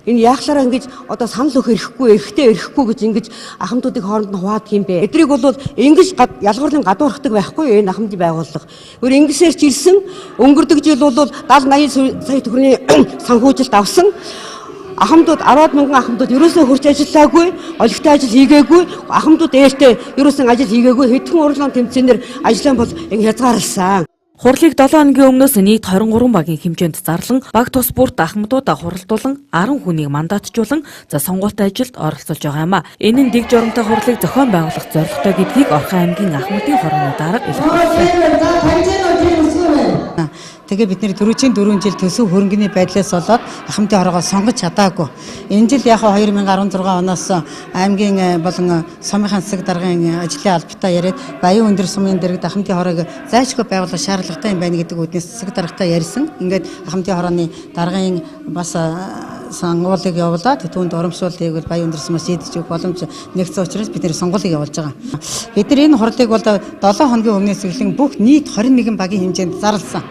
Энэ яахлаараа ингэж одоо санал өгөх эрхгүй, эрхтэй эрхгүй гэж ингэж ахмадуудыг хооронд нь хуваадаг юм бэ. Эдрийг бол ингэж ялгуурлан гадуурхдаг байхгүй энэ ахмадын байгууллага. Өөр ингэсээр ч ирсэн өнгөрдөг жил бол 70-80 сая төгрөгийн санхүүжилт авсан. Ахмадууд 10,000 ахмадууд ерөөсөө хурц ажиллаагүй, олигтой ажил хийгээгүй, ахмадууд ээлтэй ерөөсөн ажил хийгээгүй, хэдхэн урлаан тэмцээнээр ажиллаан бол ингэ хязгаарласан.
Хурлыг 7 хоногийн өмнөөс нийт 23 багийн хэмжээнд зарлан баг тус бүрт ахмадуудаа хуралдуулан 10 хүнийг мандатжуулан сонгуультай ажилд оролцуулж байгаа юм а. Энэ нь дэг жоромтой хурлыг зохион байгуулах зорилготой гэдгийг Орхон аймгийн Ахмадын хорооны дарга илэрхийллээ.
Тэгээ бид нэр 4 жил төсөв хөрөнгөний байдлаас болоод Ахмадын хороогоо сонгож чадаагүй. Энэ жил яг 2016 оноос аймгийн болон сумын засаг даргын ажлын албатай яриад Баян өндөр сумын дэргэд Ахмадын хороог зайлшгүй байгуулах шаардлагатай юм байна гэдэг үднээс засаг даргатай ярьсан. Ингээд Ахмадын хорооны даргын бас сонгуулийг явуулаад түүнд урамшууллыг бол Баян өндөр сумаас шийдэж өгөх боломж нэгцсэн учраас бид нэр сонгуулийг явуулж байгаа. Бид нар энэ хурлыг бол 7 хоногийн өмнөөс эхлэн бүх нийт 21 багийн хэмжээнд зарласан.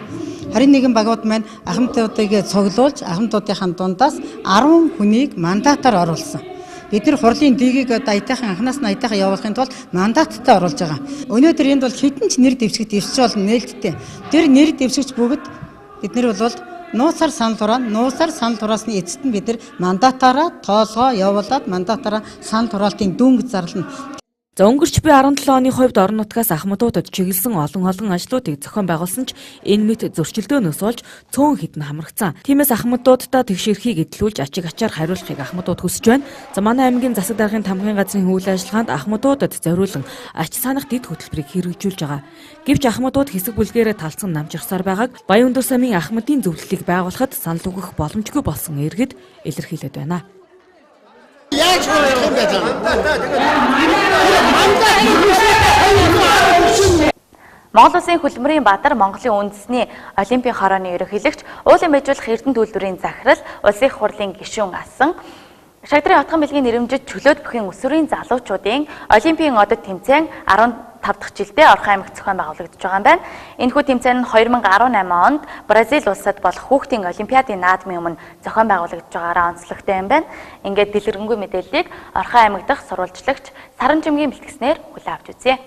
21 багууд маань ахмадуудыг цуглуулж ахмадуудынхаа дундаас 10 хүнийг мандатаар оруулсан. Бид нар хурлын дэгийг аятайхан анханаас нь аятайхан явуулахын тулд мандаттай оруулж байгаа. Өнөөдөр энд бол хэдэн ч нэр дэвшигт дэвшиж болно нээлттэй. Тэр нэр дэвшигч бүгд бид нар бол нууцаар санал хураасны эцэст нь бид нар мандатаараа тоолгоо явуулаад мандатаараа санал хураалтын дүнг зарлана.
За өнгөрч буй 17 оны хувьд орон нутгаас ахмадуудад чиглэсэн олон ажлуудыг зохион байгуулсан ч энэ мэт зөрчилдөөнөөс олж цөөн хэдэн хамрагдсан. Тиймээс ахмадуудаа тэгш эрхийг эдлүүлж ачиг ачаар хариулахыг ахмадууд хүсэж байна. За манай аймгийн засаг даргын тамгын газрын үйл ажиллагаанд ахмадуудад зориулан ач санах дэд хөтөлбөрийг хэрэгжүүлж байгаа. Гэвч ахмадууд хэсэг бүлгээрээ талцсан намжирсаар байгааг Баян өндөр сумын ахмадын зөвлөлийг байгуулахад санал өгөх боломжгүй болсон иргэд илэрхийлээд байна.
Монгол Улсын хөтөлбөрийн баатар Монголын үндэсний олимпийн хорооны ерөнхийлөгч уулын байжуулах эрдэнэ үйлдвэрийн захирал улсын их хурлын гишүүн асан Шагдрын отгон бэлгийн нэрэмжит чөлөөт бүхийн өсвөрийн залуучуудын олимпийн одод тэмцээн 15 дахь жилдээ Орхон аймагт зохион байгуулагдаж байгаа юм байна. Энэхүү тэмцээн нь 2018 онд Бразил улсад болох хүүхдийн олимпиадын наадмын өмнө зохион байгуулагдаж байгаараа онцлогтой юм байна. Ингээд дэлгэрэнгүй мэдээллийг Орхон аймаг дахь сурвалжлагч Саран Жимгийн бэлтгэснээр хүлээн авч үзье.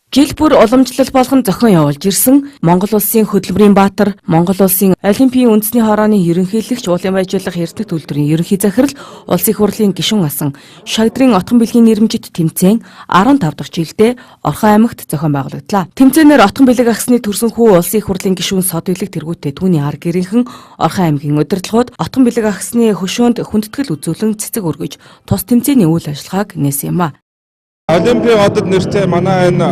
Жил бүр уламжлал болгон зохион явуулж ирсэн Монгол Улсын хөтөлбөрийн баатар, Монгол Улсын олимпийн үндэсний хорооны ерөнхийлөгч уулын байжуулах эрдэнэ үйлдвэрийн ерөнхий захирал улсын их хурлын гишүүн асан Шагдрын отгон бэлгийн нэрэмжит тэмцээн 15 дахь жилдээ Орхон аймагт зохион байгуулагдлаа. Тэмцээнээр отгон бэлэг агсны төрсөн хүү улсын их хурлын гишүүн сод илэг тэргүүтээ түүний ар гэрийнхэн Орхон аймгийн удирдлагууд отгон бэлэг агсны хөшөөнд хүндэтгэл үзүүлэн цэцэг өргөж тус тэмцээний үйл ажиллагааг нээсэн юм а.
Олимпийн одод нэртэй манай энэ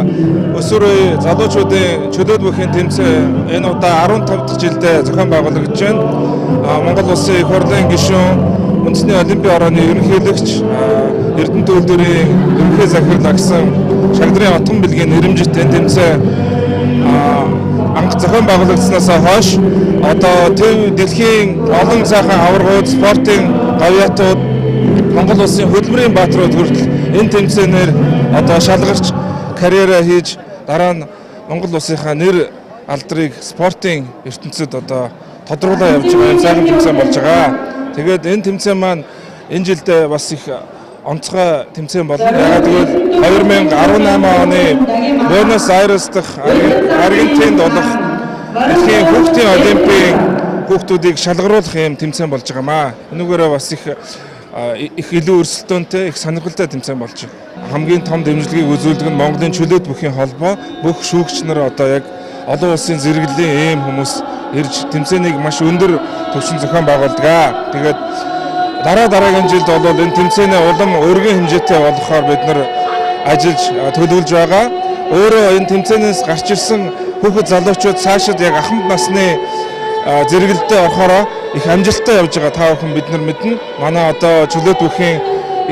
өсвөр залуучуудын чөлөөт бүхийн тэмцээн энэ удаа 15 дахь жилдээ зохион байгуулагдаж байна. Монгол Улсын их хурлын гишүүн, үндэсний олимпийн хорооны ерөнхийлөгч, эрдэнэ үйлдвэрийн ерөнхий захирал агсан Шагдрын отгон бэлгийн нэрэмжит энэ тэмцээн анх зохион байгуулагдсанаас хойш одоо төв дэлхийн олон сайхан аваргууд, спортын говьяатууд, Монгол Улсын хөтөлбөрийн баатрууд хүртэл энэ тэмцээнээр одоо шалгарч карьераа хийж дараа нь Монгол Улсынхаа нэр алдрыг спортын ертөнцид одоо тодруулаа явж байгаа юм сайхан тэмцээн болж байгаа. Тэгээд энэ тэмцээн маань энэ жилдээ бас их онцгой тэмцээн болно. Яагаад гэвэл 2018 оны Буэнос Айрес дахь Аргентинд болох дэлхийн хүүхдийн олимпийн хүүхдүүдийг шалгаруулах юм тэмцээн болж байгаа маа. Энүүгээрээ бас их илүү өрсөлдөөнтэй, их сонирхолтой тэмцээн болж байна. Хамгийн том дэмжлэгийг үзүүлдэг нь Монголын чөлөөт бүхийн холбоо, бүх шүүгч нар одоо яг олон улсын зэрэглэлийн ийм хүмүүс ирж тэмцээнийг маш өндөр түвшин зохион байгуулдаг. Тэгээд дараагийн жилд бол энэ тэмцээнээ улам өргөн хэмжээтэй болгохоор бид нар ажиллаж төлөвлөж байгаа. Өөрөө энэ тэмцээнээс гарч ирсэн хүүхэд залуучууд цаашид яг ахмад насны зэрэгэлдээ орохоор их амжилттай явж байгаа та бүхэн бид нар мэднэ. Манай одоо чөлөөт бүхийн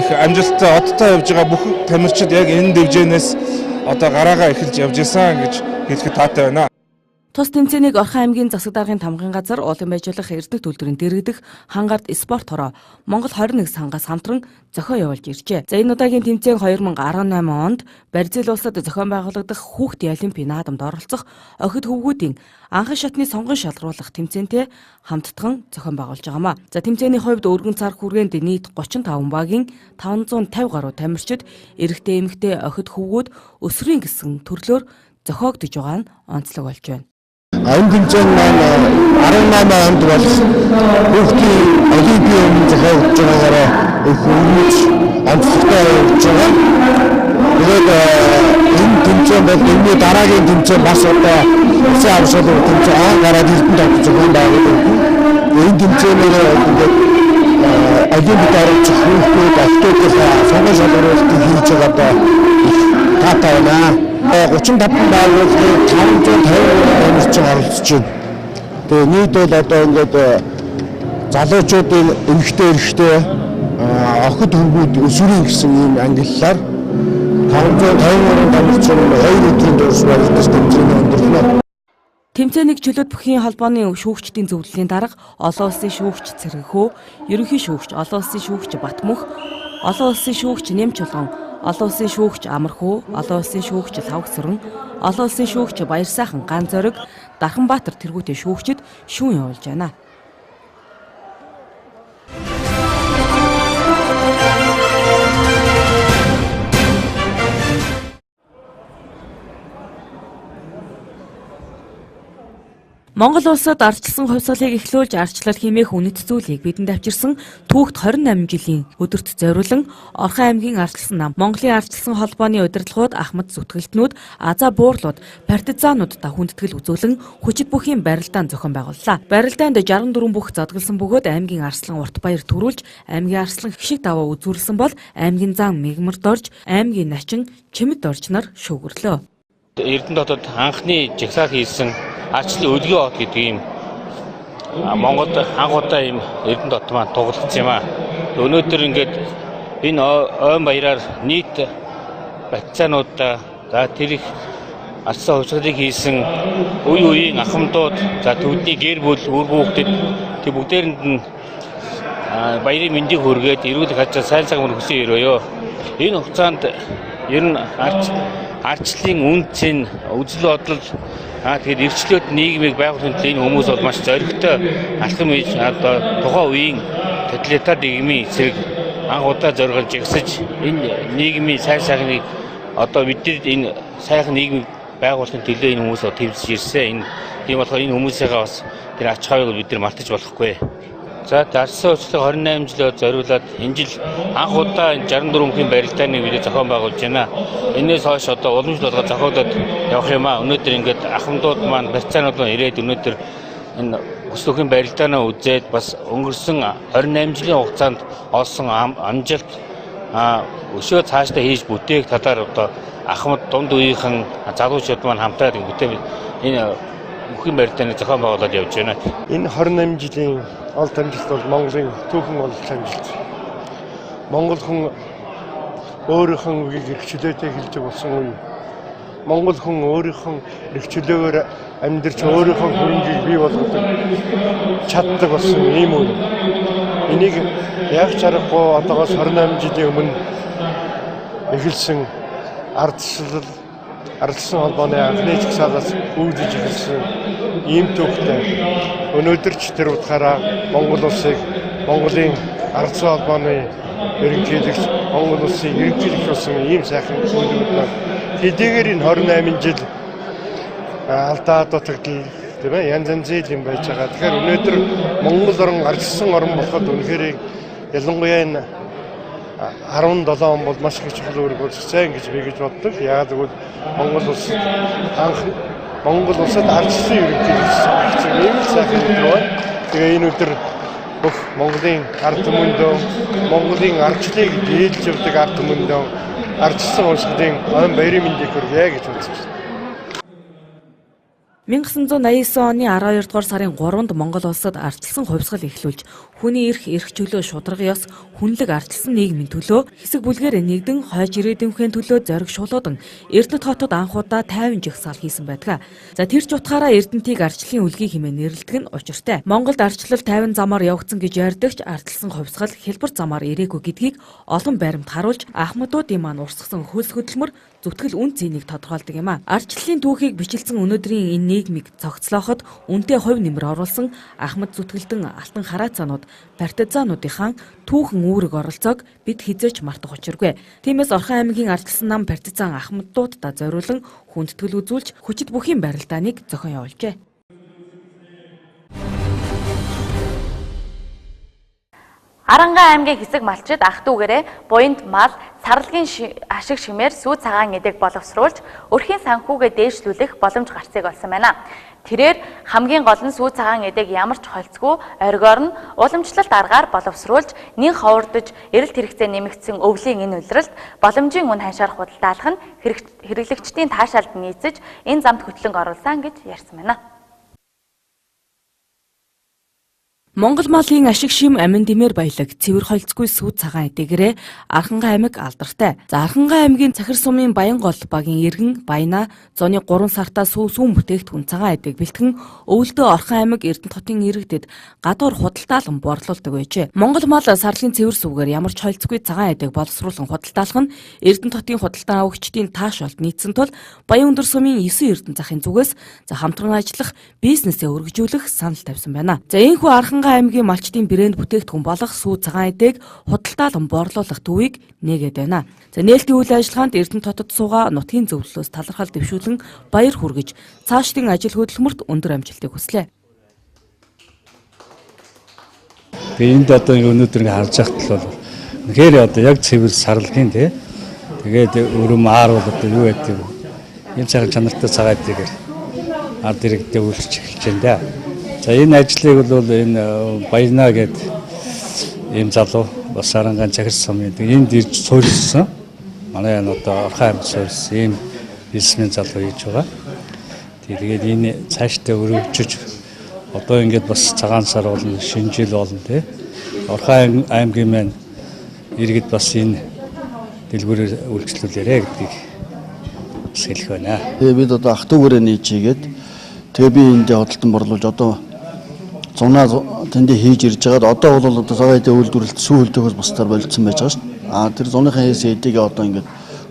их амжилттай одтой явж байгаа бүх тамирчид яг энэ дэвжээнээс одоо гараагаа эхэлж явж исэн гэж хэлэхэд таатай байна.
Тус тэмцээнийг Орхон аймгийн засаг даргын тамгын газар уулын байжуулах эрдэнэ төлөвлөрийн дэргэдэх хангард спорт хороо Монгол 21 сангаас хамтран зохион явуулж иржээ. За энэ удаагийн тэмцээн 2018 онд Бразил улсад зохион байгуулагдах хүүхдийн олимпийн наадамд оролцох охид хөвгүүдийн анхан шатны сонгон шалгаруулах тэмцээнтэй хамттан зохион байгуулж байгаамаа. За тэмцээний хувьд өргөн цар хүрээнд нийт 35 багийн 550 гаруй тамирчид эрэгтэй эмэгтэй охид хөвгүүд өсвөрийн гэсэн төрлөөр зохиогдож байгаа нь онцлог болж байна.
Энэ тэмцээн маань 18 онд бол хүүхдийн олимпийн өмнө зохиогдож байгаагаараа их өргөж онцлогтой явж байгаа. Тэгээд энэ тэмцээн бол энэ дараагийн тэмцээн бас одоо улсын аваршуулгын тэмцээн гараад эрдэнэ тогтсон зохион байгуулалт. Энэ тэмцээнээр ингээд олимпиад оролцох хүүхдүүд алтуудынхаа сонгон шалгуулалтыг хийж байгаа одоо таатай байна. 35 байгууллагын 550 эмэгтэй оролцож байна. Тэгээ нийт бол одоо ингээд залуучуудын эмэгтэй эрэгтэй охид хөнгүүд өсвөрийн гэсэн ийм ангиллаар 553 эмэгтэй 2 өдрийн турш байгуулсан тэмцээний өндөрлөнө.
Тэмцээнийг чөлөөт бүхийн холбооны шүүгчдийн зөвлөлийн дарга олон улсын шүүгч Цэрэгхөө, ерөнхий шүүгч олон улсын шүүгч Батмөх, олон улсын шүүгч Нэмч Чулган, олон улсын шүүгч Амархуу, олон улсын шүүгч Лавгсүрэн, олон улсын шүүгч Баярсайхан Ган Зориг, Дарханбаатар тэргүүтээ шүүгчид шүүн явуулж байна. Монгол улсад ардчилсан хувьсгалыг эхлүүлж ардчлал хэмээх үнэт зүйлийг бидэнд авчирсан түүхт 28 жилийн өдөрт зориулан Орхон аймгийн ардчилсан нам, Монголын ардчилсан холбооны удирдлагууд, ахмад зүтгэлтнүүд, азаа буурлууд, партизануудтай хүндэтгэл үзүүлэн хүчит бүхийн барилдаан зохион байгууллаа. Барилдаанд 64 бүх задгалсан бөгөөд аймгийн арслан Уртбаяр төрүүлж, аймгийн арслан хшиг даваа үзүүлсэн бол аймгийн зан Мигмарт орж, аймгийн начин Чимэд орж нар шүүгөрлөө.
Эрдэнэ хотод анхны жагсаал хийсэн ардчлалын өдгөө хот гэдэг ийм Монголд анхудаа ийм Эрдэнэ хот маань тугалдсан юм аа. Өнөөдөр ингээд энэ ойн баяраар нийт партизануудаа за тэр их ардсан хувьсгалыг хийсэн үе үеийн ахмадууд за төвдний гэр бүл үр хүүхдэд тэр бүгдээрэнд нь баярын мэндийг хүргээд эрүүл хажаа сайн цаг мөр хүсэн өрөөё. Энэ хугацаанд ер нь ардчлалын үнцэн үзэл бодол тэгээд эрхчлөөт нийгмийг байгуулахын төлөө энэ хүмүүс бол маш зоригтой алхам хийж одоо тухайн үеийн тоталитар нийгмийн эсрэг анхудаа зоригоор жигсэж энэ нийгмийн сайн сайхныг одоо бидний энэ сайхан нийгмийг байгуулахын төлөө энэ хүмүүс төвлөж ирсэн. Тийм болохоор энэ хүмүүсийнхээ бас тэр ач холбогдолд бид нар мартаж болохгүй. За ардсан хувьсгалыг 28 жилээр зориулаад энэ жил анхудаа 64 хүн барилдааны бид зохион байгуулж байна. Энээс хойш одоо уламжлал болгож зохиолоод явах юм аа. Өнөөдөр ингээд ахмадууд маань партизанууд маань ирээд өнөөдөр энэ бүслөхийн барилдаанаа үзээд бас өнгөрсөн 28 жилийн хугацаанд олсон амжилт өшөө цаашдаа хийж бүтээх талаар одоо ахмад дунд үеийнхэн залуучууд маань хамтраад бүтээх энэ бүхэн барилдааны зохион байгуулаад явж байна.
Энэ 28 жилийн олд амжилт бол Монголын түүхэн олж амжилт. Монгол хүн өөрийнхөө үгийг эрхчлөөтэй хэлж болсон үе. Монгол хүн өөрийнхөө эрхчлөөгөөр амьдарч өөрийнхөө хөрөнгийг бий болгодог чаддаг болсон ийм үе. Энийг яг чарахгүй одоогоос 28 жилийн өмнө эхэлсэн ардчилсан холбооны анхны жагсаалаас үүдэж эхэлсэн ийм төвхтэй өнөөдөр ч тэр утгаараа Монгол улсыг Монголын ардчилсан холбооны ерөнхийлөгч Монгол улсын ерөнхийлөгч болсон ийм сайхан үйлдвэрлэл хэдийгээр энэ 28 жил алдаа дутагдал тийм ээ янз янзын юм байж байгаа. Тэгэхээр өнөөдөр Монгол орн ардчилсан орн болоход үнэхээр ялангуяа энэ 17 он бол маш их чухал үүрэг үзсэн гэж би гэж боддог. Яагаад гэвэл Монгол улсад ардчилсан ерөнхийлөгч ийм сайхан өдөр байна. Тэгээ энэ өдөр бүх Монголын ард түмэндөө Монголын ардчлалыг дийлж явдаг ард түмэндөө ардчилсан улсуудын ойн баярын мэндийг хүргье гэж үзэж байна.
1989 оны 12 дугаар сарын 3-нд Монгол улсад ардчилсан хувьсгал эхлүүлж хүний эрх чөлөө шударга ёс хүнлэг ардчилсан нийгмийн төлөө хэсэг бүлгээр нэгдэн хойж ирээдүйнхээ төлөө зориг шулуудан Эрдэнэт хотод анхудаа 50 жагсаал хийсэн байдаг. За тэр ч утгаараа Эрдэнэтийг ардчлалын үлгий хэмээн нэрлэдэг нь учиртай. Монголд ардчлал 50 замаар явагдсан гэж ярьдагч ардчилсан хувьсгал хялбар замаар ирээгүй гэдгийг олон баримт харуулж ахмадуудын маань урсгасан хөлс хөдөлмөр зүтгэл үн цэнийг тодорхойлдог юм а. Ардчлалын түүхийг бичлсэн өнөөдрийн энэ нийгмийг цогцлооход үнэтэй хувь нэмэр оруулсан ахмад зүтгэлтэн алтан хараацаанууд партизануудынхаа түүхэн үүрэг оролцоог бид хизээч мартах учиргүй. Тиймээс Орхон аймгийн ардчилсан нам партизан ахмадуудаа зориулан хүндэтгэл үзүүлж хүчит бүхийн барилдааныг зохион явуулжээ.
Арангаа аймгийн хэсэг малчид ах дүүгээрээ буянд мал, сарлагын ашиг шимээр сүү цагаан эдэг боловсруулж, өрхийн санхүүгээ дээшлүүлэх боломж гарцыг олсон байна. Тэрээр хамгийн гол нь сүү цагаан эдэг ямар ч холцгүй оргиор нь уламжлалт аргаар боловсруулж, нэн ховордож, эрэлт хэрэгцээ нэмэгдсэн өвлийн энэ улиралд боломжийн үн ханшаар худалдаалах нь хэрэглэгчдийн таашаалд нийцэж энэ замд хөтлөнг оруулсан гэж ярьсан байна.
Монгол малын ашиг шим амин димээр баялаг цэвэр холцгүй сүү цагаан эдэгээрээ Архангай аймаг алдартай. За Архангай аймгийн Цахир сумын Баянгол багийн иргэн Баяна зуны 3 сартаа сүүн бүтээгдэхүүн цагаан эдэг бэлтгэн өвөлдөө Орхон аймаг Эрдэнэ хотын иргэдэд гадуур худалдаалan борлуулдаг байжээ. Монгол мал сарлын цэвэр сүвгээр ямар ч холцгүй цагаан эдэг боловсруулан худалдаалах нь Эрдэнэ хотын худалдан авагчдын тааш олд нийцсэн тул Баян өндөр сумын 9 Эрдэнэ захын зүгээс хамтран ажиллах бизнесээ өргөжүүлэх санал тавьсан байна. За энэхүү Архангай аймгийн малчдын брэнд бүтээгдэхүүн болох сүү цагаан эдэг худалдаалan борлуулах төвийг нээгээд байна. За нээлтийн үйл ажиллагаанд Эрдэнэ хотод суугаа нутгийн зөвлөлөөс талархал дэвшүүлэн баяр хүргэж цаашдын ажил хөдөлмөрт өндөр амжилтыг хүслээ.
Тэгээ энд одоо өнөөдөр харж байхад бол үнэхээр одоо яг цэвэр сарлагын тэгээд өрөм аар бол одоо юу гэдэг юм цагаан чанартай цагаан эдэг ард иргэдэд үйлчилж эхэлж байна да. За энэ ажлыг бол энэ Баяна гэдэг ийм залуу бас Арангаан Цахир сумын энд ирж суурилсан. Манай энэ одоо Орхон аймаг суурилсан ийм бизнесмен залуу хийж байгаа. Тэгээд энэ цаашдаа өргөжж одоо ингээд бас цагаан сар болно, шинэ жил болно Орхон аймгийн маань иргэд бас энэ дэлгүүрээр үйлчлүүлээрэ гэдгийг хэлэх байна.
Тэгээд бид одоо ах トゥ гэрээ нээж игээд тэгээ би энд хөдөлтөн борлуулж одоо зунаа тэндээ хийж ирж байгаад одоо бол одоо цагаан эдэг үйлдвэрлэлт сүү хөлтөөхөөс бусдаар болцсон байж байгаа шүү дээ. Тэр зуныхаа хийсэн эдийг одоо ингээд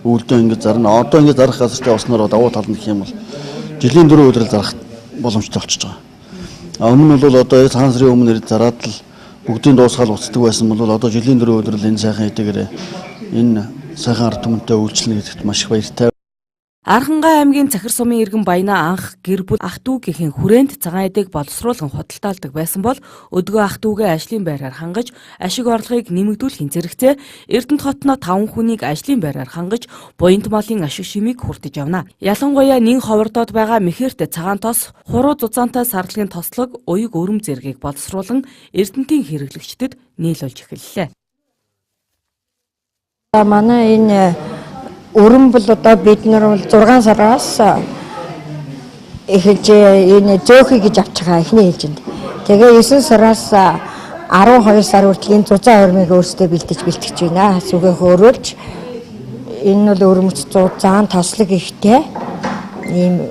өвөлдөө ингээд зарна. Одоо ингээд зарах газартай уснараа давуу тал нь гэх юм бол жилийн 4 өдрөл зарах боломжтой болчихж байгаа. Өмнө нь бол одоо цагаан сарын өмнө ирээд зараад л бүгдийн дуусгаал уцдаг байсан бол одоо жилийн 4 өдрөл энэ сайхан эдгээр энэ сайхан ард түмэнтэй үйлчлэнэ гэдэгт маш их баяртай.
Архангай аймгийн Цахир сумын иргэн Баяна анх гэр бүл ах トゥ гэхийн хүрээнд цагаан эдэг боловсруулан худалдаалдаг байсан бол өдгөө ах トゥ гээ ажлын байраар хангаж ашиг орлогыг нэмэгдүүлэхийн зэрэгцээ Эрдэнэ хотноо 5 хүнийг ажлын байраар хангаж буянт малын ашиг шимийг хүртэж явна. Ялангуяа нэн ховордоод байгаа мэхээрт цагаан тос, хуруу зузаантай сарлагын тослог, уяг өрөм зэргийг боловсруулан Эрдэнэтийн хэрэглэгчдэд нийлүүлж эхэллээ.
Манай энэ өрөм бол одоо бид нар 6 сараас эхэлж энэ зөөхий гэж авч байгаа эхний ээлжинд. Тэгээ 9 сараас 12 сар хүртэл зузаан өрмийг өөрсдөө бэлтгэж байна. Сүгээ хөөрүүлж энэ бол өрөмц зузаан тослог ихтэй ийм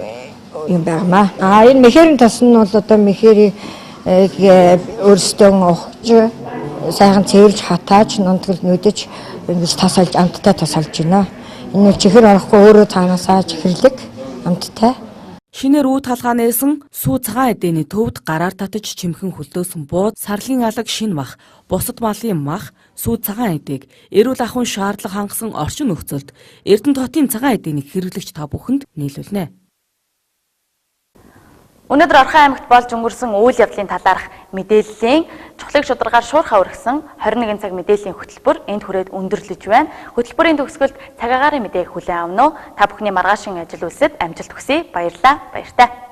юм байна. Энэ мэхэрийн тос нь бол одоо мэхэрийг өөрсдөө ухаж сайхан цэвэрж хатааж нундгал нүдэж ингэж тасалж амттай тасалж байна. Энэ чихэр орохгүй өөрөө цаанаасаа чихэрлэг амттай.
Шинээр үүд халгаа нээсэн сүү цагаан эдэний төвд гараар татаж чимхэн хөлдөөсөн бууд, сарлын алаг шин мах, бусад малын мах, сүү цагаан эдэг, эрүүл ахуйн шаардлага хангасан орчин нөхцөлд Эрдэнэ хотын цагаан эдийн хэрэглэгч та бүхэнд нийлүүлнэ.
Өнөөдөр Орхон аймагт болж өнгөрсөн үйл явдлын талаарх мэдээллийн чухлыг шударгаар шуурхаа өргөсөн 21 цаг мэдээллийн хөтөлбөр энд хүрээд өндөрлөж байна. Хөтөлбөрийн төгсгөлд цагаагаарын мэдээг хүлээн авна уу? Та бүхний маргаашин ажил үйлсэд амжилт хүсье. Баярлалаа. Баяртай.